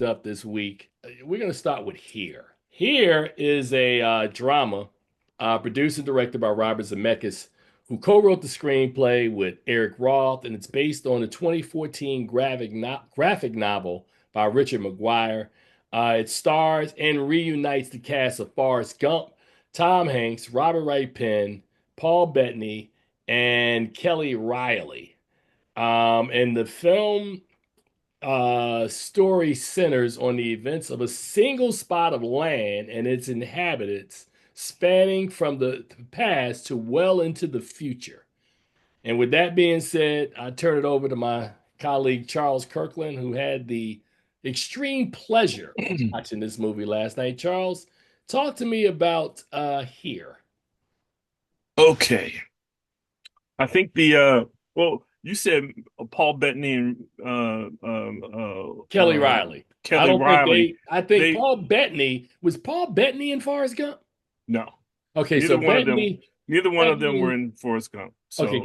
stuff this week. We're going to start with Here. Here is a drama produced and directed by Robert Zemeckis, who co-wrote the screenplay with Eric Roth, and it's based on the 2014 graphic novel by Richard McGuire. It stars and reunites the cast of Forrest Gump, Tom Hanks, Robert Wright Penn, Paul Bettany, and Kelly Reilly. And the film story centers on the events of a single spot of land and its inhabitants, spanning from the past to well into the future. And with that being said, I turn it over to my colleague Charles Kirkland, who had the extreme pleasure of watching this movie last night. Charles, talk to me about Here. Okay. I think you said Paul Bettany and Kelly Riley. I Kelly don't think Reilly. I think They Paul Bettany was Paul Bettany in Forrest Gump. no, Okay, so neither one of them, Bettany, neither one of them were Bettany. in Forrest Gump. Okay, So,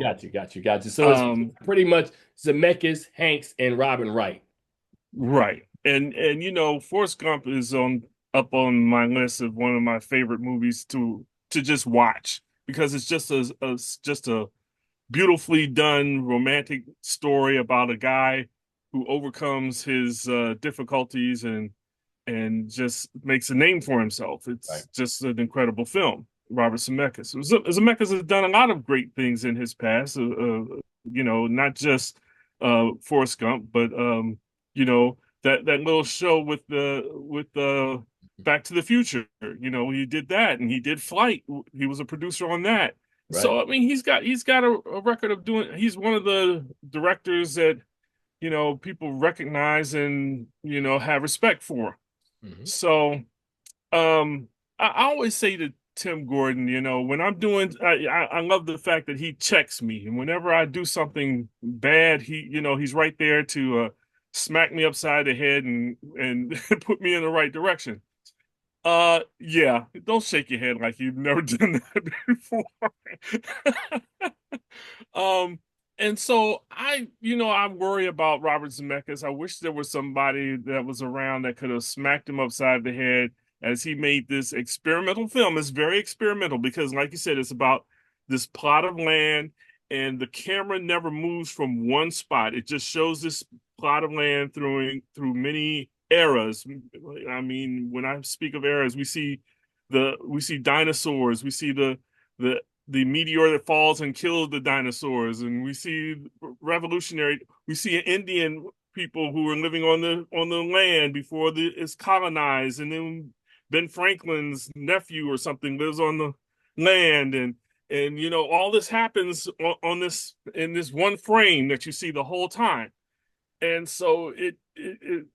got you. So it's um, pretty much Zemeckis, Hanks, and Robin Wright. right. And Forrest Gump is on up on my list of one of my favorite movies to just watch because it's just a beautifully done romantic story about a guy who overcomes his difficulties and just makes a name for himself. Right. It's just an incredible film. Robert Zemeckis. Zemeckis has done a lot of great things in his past. Not just Forrest Gump, but that little show with the Back to the Future. He did that, and he did Flight. He was a producer on that. Right. So I mean, he's got a record of doing. He's one of the directors that people recognize and have respect for. Hmm. So I always say to Tim Gordon, when I'm doing, I love the fact that he checks me, and whenever I do something bad, he's right there to smack me upside the head and put me in the right direction. Yeah, don't shake your head like you've never done that before. Um, and so I worry about Robert Zemeckis. I wish there was somebody that was around that could have smacked him upside the head as he made this experimental film. It's very experimental because, like you said, it's about this plot of land, and the camera never moves from one spot. It just shows this plot of land through many eras. I mean, when I speak of eras, we see dinosaurs, we see the the meteor that falls and kills the dinosaurs, and we see Indian people who were living on the land before it's colonized, and then Ben Franklin's nephew or something lives on the land, and all this happens on this in this one frame that you see the whole time. And so it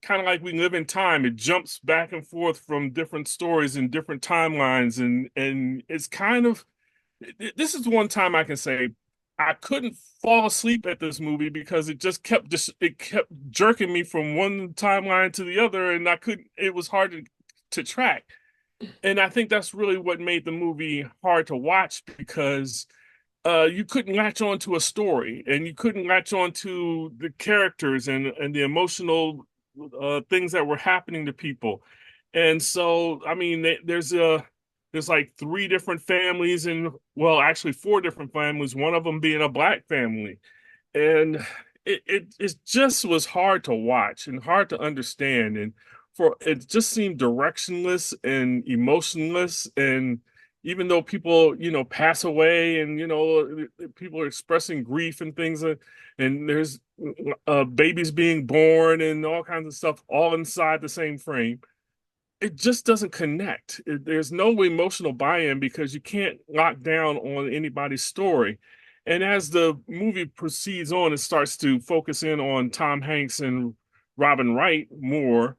kind of like we live in time. It jumps back and forth from different stories and different timelines, and it's kind of this is one time I can say I couldn't fall asleep at this movie because it kept jerking me from one timeline to the other, and I couldn't. It was hard to track, and I think that's really what made the movie hard to watch because you couldn't latch on to a story, and you couldn't latch on to the characters and the emotional things that were happening to people. And so, I mean, there's like three different families, and well, actually four different families. One of them being a black family, and it just was hard to watch and hard to understand, and for it just seemed directionless and emotionless. And even though people pass away, and people are expressing grief and things, and there's babies being born and all kinds of stuff all inside the same frame, it just doesn't connect. There's no emotional buy-in because you can't lock down on anybody's story. And as the movie proceeds on, it starts to focus in on Tom Hanks and Robin Wright more.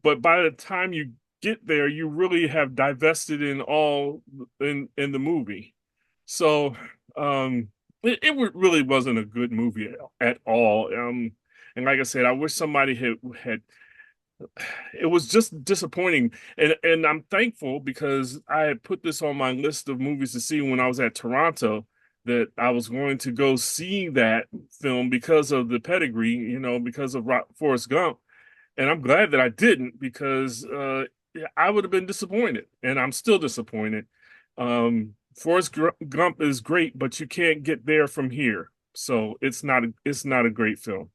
But by the time you get there, you really have divested in the movie. So it really wasn't a good movie at all. And like I said, I wish somebody had it was just disappointing, and I'm thankful because I had put this on my list of movies to see when I was at Toronto, that I was going to go see that film because of the pedigree, because of Forrest Gump. and I'm glad that I didn't because I would have been disappointed, and I'm still disappointed. Gump is great, but you can't get there from here, so it's not a great film.